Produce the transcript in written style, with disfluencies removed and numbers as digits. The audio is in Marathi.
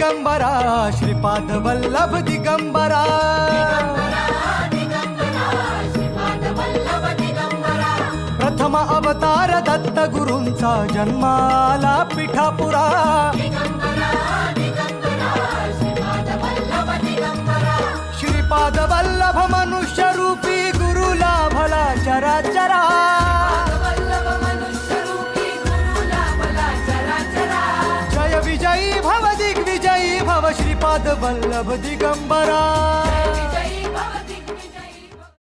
दिगंबरा श्रीपाद वल्लभ दिगंबरा प्रथम अवतार दत्त गुरूंचा जन्माला पिठापुरा श्रीपाद वल्लभ मनुष्य रूपी गुरु लाभला चराचरा जय विजयी भव दिग्विजयी भव श्रीपाद वल्लभ दिगंबरा।